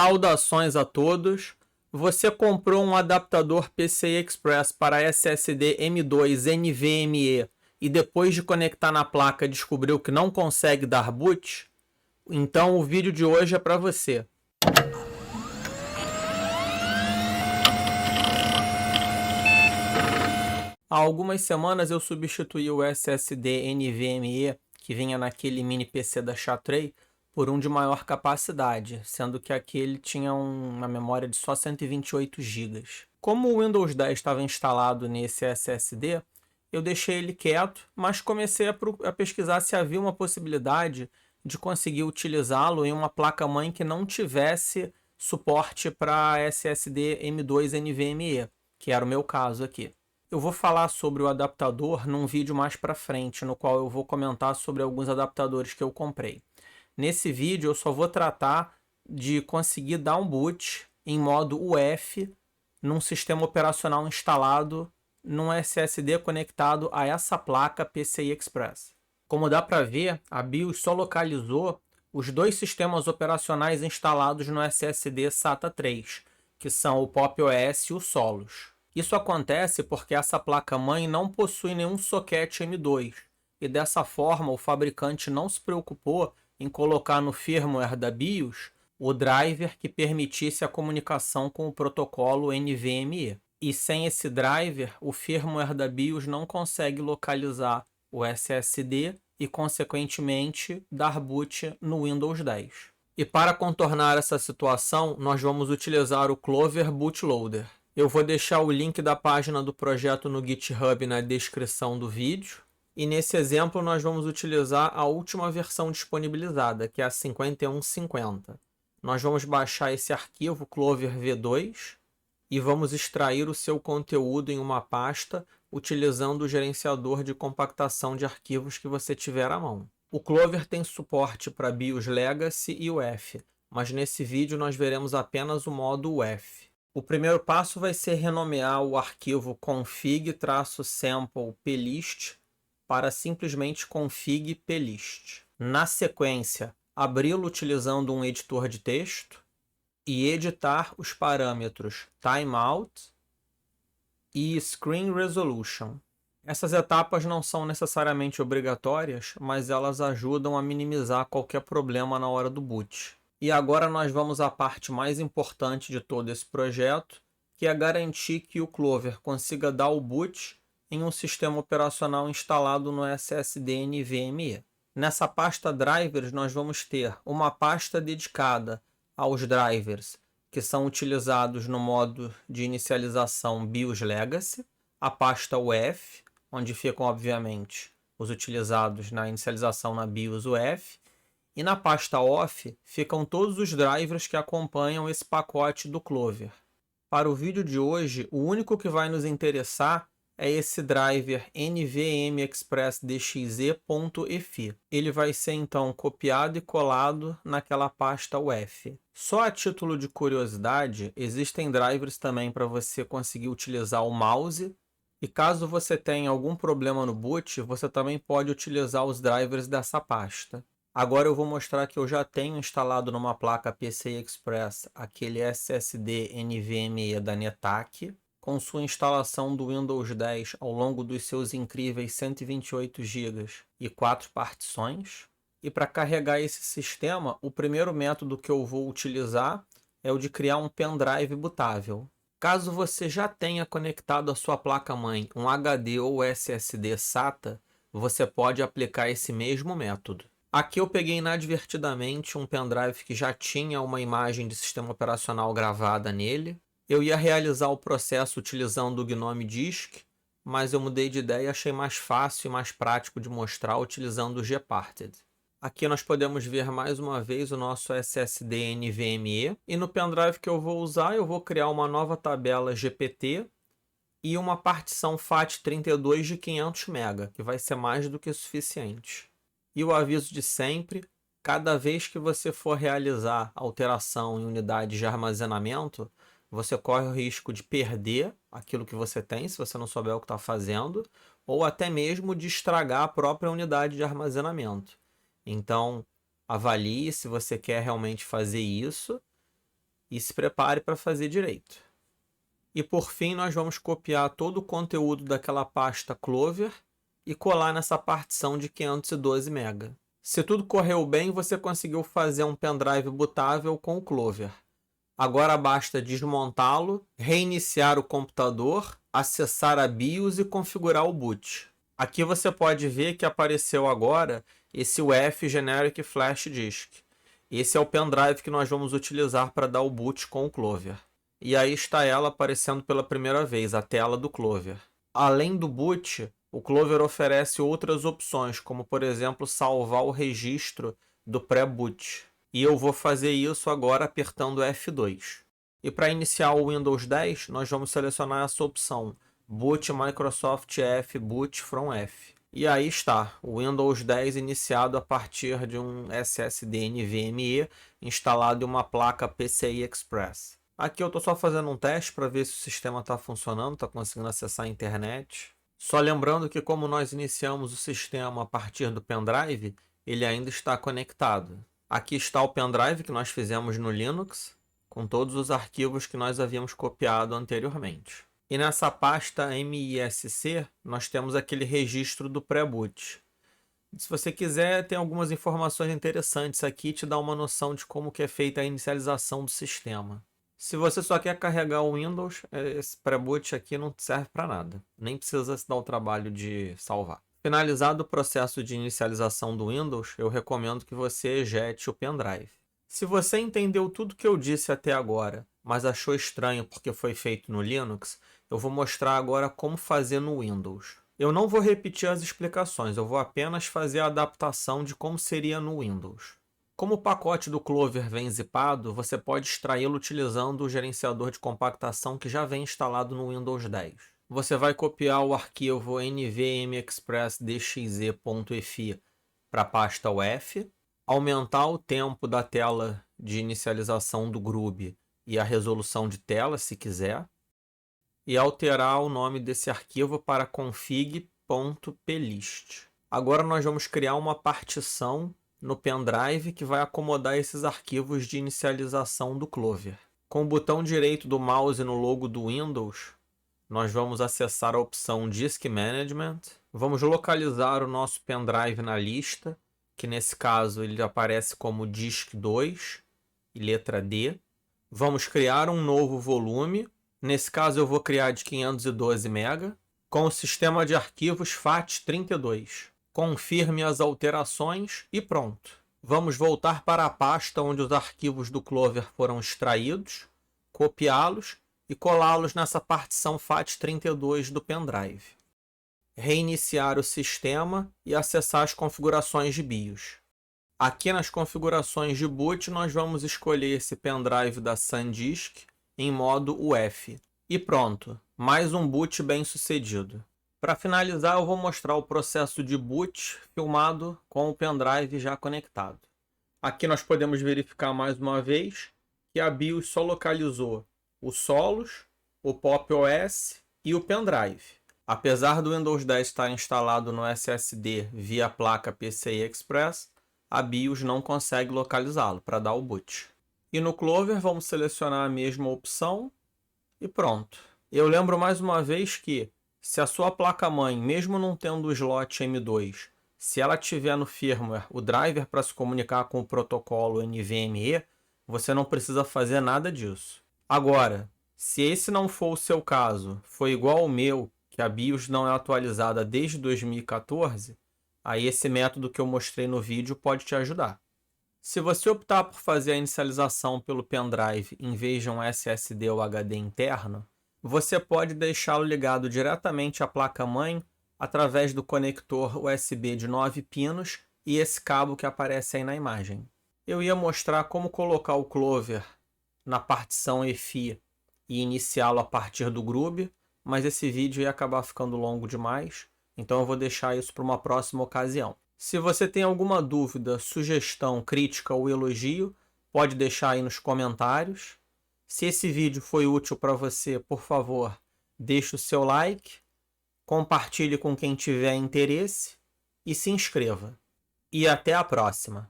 Saudações a todos! Você comprou um adaptador PCI Express para SSD M2 NVMe e depois de conectar na placa descobriu que não consegue dar boot? Então o vídeo de hoje é para você. Há algumas semanas eu substituí o SSD NVMe que vinha naquele mini PC da Chatray por um de maior capacidade, sendo que aquele tinha uma memória de só 128 GB. Como o Windows 10 estava instalado nesse SSD, eu deixei ele quieto, mas comecei a pesquisar se havia uma possibilidade de conseguir utilizá-lo em uma placa-mãe que não tivesse suporte para SSD M2 NVMe, que era o meu caso aqui. Eu vou falar sobre o adaptador num vídeo mais para frente, no qual eu vou comentar sobre alguns adaptadores que eu comprei. Nesse vídeo eu só vou tratar de conseguir dar um boot em modo UEFI num sistema operacional instalado num SSD conectado a essa placa PCI Express. Como dá para ver, a BIOS só localizou os dois sistemas operacionais instalados no SSD SATA 3, que são o Pop! OS e o Solus. Isso acontece porque essa placa-mãe não possui nenhum socket M2, e dessa forma o fabricante não se preocupou em colocar no firmware da BIOS o driver que permitisse a comunicação com o protocolo NVMe. E sem esse driver, o firmware da BIOS não consegue localizar o SSD e, consequentemente, dar boot no Windows 10. E para contornar essa situação, nós vamos utilizar o Clover Bootloader. Eu vou deixar o link da página do projeto no GitHub na descrição do vídeo. E nesse exemplo nós vamos utilizar a última versão disponibilizada, que é a 5150. Nós vamos baixar esse arquivo Clover V2 e vamos extrair o seu conteúdo em uma pasta utilizando o gerenciador de compactação de arquivos que você tiver à mão. O Clover tem suporte para BIOS Legacy e UEFI, mas nesse vídeo nós veremos apenas o modo UEFI. O primeiro passo vai ser renomear o arquivo config-sample plist para simplesmente config plist. Na sequência, abri-lo utilizando um editor de texto e editar os parâmetros timeout e screen resolution. Essas etapas não são necessariamente obrigatórias, mas elas ajudam a minimizar qualquer problema na hora do boot. E agora nós vamos à parte mais importante de todo esse projeto, que é garantir que o Clover consiga dar o boot em um sistema operacional instalado no SSD NVMe. Nessa pasta drivers nós vamos ter uma pasta dedicada aos drivers que são utilizados no modo de inicialização BIOS Legacy, a pasta UEFI, onde ficam obviamente os utilizados na inicialização na BIOS UEFI, e na pasta OFF ficam todos os drivers que acompanham esse pacote do Clover. Para o vídeo de hoje, o único que vai nos interessar é esse driver NVMe Express DXE.EFI. Ele vai ser então copiado e colado naquela pasta UEFI. Só a título de curiosidade, existem drivers também para você conseguir utilizar o mouse, e caso você tenha algum problema no boot, você também pode utilizar os drivers dessa pasta. Agora eu vou mostrar que eu já tenho instalado numa placa PCI Express aquele SSD NVMe da Netak, com sua instalação do Windows 10 ao longo dos seus incríveis 128 GB e 4 partições. E para carregar esse sistema, o primeiro método que eu vou utilizar é o de criar um pendrive bootável. Caso você já tenha conectado à sua placa-mãe um HD ou SSD SATA, você pode aplicar esse mesmo método. Aqui eu peguei inadvertidamente um pendrive que já tinha uma imagem de sistema operacional gravada nele. Eu ia realizar o processo utilizando o GNOME Disk, mas eu mudei de ideia e achei mais fácil e mais prático de mostrar utilizando o Gparted. Aqui nós podemos ver mais uma vez o nosso SSD NVMe, e no pendrive que eu vou usar eu vou criar uma nova tabela GPT e uma partição FAT32 de 500 MB, que vai ser mais do que suficiente. E o aviso de sempre, cada vez que você for realizar alteração em unidades de armazenamento, você corre o risco de perder aquilo que você tem, se você não souber o que está fazendo, ou até mesmo de estragar a própria unidade de armazenamento. Então, avalie se você quer realmente fazer isso e se prepare para fazer direito. E por fim, nós vamos copiar todo o conteúdo daquela pasta Clover e colar nessa partição de 512 MB. Se tudo correu bem, você conseguiu fazer um pendrive bootável com o Clover. Agora basta desmontá-lo, reiniciar o computador, acessar a BIOS e configurar o boot. Aqui você pode ver que apareceu agora esse UEFI Generic Flash Disk. Esse é o pendrive que nós vamos utilizar para dar o boot com o Clover. E aí está ela aparecendo pela primeira vez, a tela do Clover. Além do boot, o Clover oferece outras opções, como por exemplo salvar o registro do pré-boot. E eu vou fazer isso agora apertando F2. E para iniciar o Windows 10, nós vamos selecionar essa opção, Boot Microsoft F Boot from F. E aí está, o Windows 10 iniciado a partir de um SSD NVMe instalado em uma placa PCI Express. Aqui eu estou só fazendo um teste para ver se o sistema está funcionando, está conseguindo acessar a internet. Só lembrando que como nós iniciamos o sistema a partir do pendrive, ele ainda está conectado. Aqui está o pendrive que nós fizemos no Linux, com todos os arquivos que nós havíamos copiado anteriormente. E nessa pasta MISC, nós temos aquele registro do pré-boot. Se você quiser, tem algumas informações interessantes aqui, te dá uma noção de como que é feita a inicialização do sistema. Se você só quer carregar o Windows, esse pré-boot aqui não serve para nada. Nem precisa se dar o trabalho de salvar. Finalizado o processo de inicialização do Windows, eu recomendo que você ejete o pendrive. Se você entendeu tudo que eu disse até agora, mas achou estranho porque foi feito no Linux, eu vou mostrar agora como fazer no Windows. Eu não vou repetir as explicações, eu vou apenas fazer a adaptação de como seria no Windows. Como o pacote do Clover vem zipado, você pode extraí-lo utilizando o gerenciador de compactação que já vem instalado no Windows 10. Você vai copiar o arquivo nvmexpress.dxe.fi para a pasta UEFI, aumentar o tempo da tela de inicialização do GRUB e a resolução de tela, se quiser, e alterar o nome desse arquivo para config.plist. Agora nós vamos criar uma partição no pendrive que vai acomodar esses arquivos de inicialização do Clover. Com o botão direito do mouse no logo do Windows, nós vamos acessar a opção Disk Management. Vamos localizar o nosso pendrive na lista, que nesse caso ele aparece como Disk 2 e letra D. Vamos criar um novo volume. Nesse caso eu vou criar de 512 MB, com o sistema de arquivos FAT32. Confirme as alterações e pronto. Vamos voltar para a pasta onde os arquivos do Clover foram extraídos, copiá-los e colá-los nessa partição FAT32 do pendrive. Reiniciar o sistema e acessar as configurações de BIOS. Aqui nas configurações de boot nós vamos escolher esse pendrive da SanDisk em modo UEFI. E pronto, mais um boot bem sucedido. Para finalizar, eu vou mostrar o processo de boot filmado com o pendrive já conectado. Aqui nós podemos verificar mais uma vez que a BIOS só localizou o Solus, o Pop! OS e o pendrive. Apesar do Windows 10 estar instalado no SSD via placa PCI Express, a BIOS não consegue localizá-lo para dar o boot. E no Clover vamos selecionar a mesma opção e pronto. Eu lembro mais uma vez que se a sua placa-mãe, mesmo não tendo o slot M2, se ela tiver no firmware o driver para se comunicar com o protocolo NVMe, você não precisa fazer nada disso. Agora, se esse não for o seu caso, foi igual ao meu, que a BIOS não é atualizada desde 2014, aí esse método que eu mostrei no vídeo pode te ajudar. Se você optar por fazer a inicialização pelo pendrive em vez de um SSD ou HD interno, você pode deixá-lo ligado diretamente à placa-mãe através do conector USB de 9 pinos e esse cabo que aparece aí na imagem. Eu ia mostrar como colocar o Clover na partição EFI e iniciá-lo a partir do GRUB, mas esse vídeo ia acabar ficando longo demais, então eu vou deixar isso para uma próxima ocasião. Se você tem alguma dúvida, sugestão, crítica ou elogio, pode deixar aí nos comentários. Se esse vídeo foi útil para você, por favor, deixe o seu like, compartilhe com quem tiver interesse e se inscreva. E até a próxima!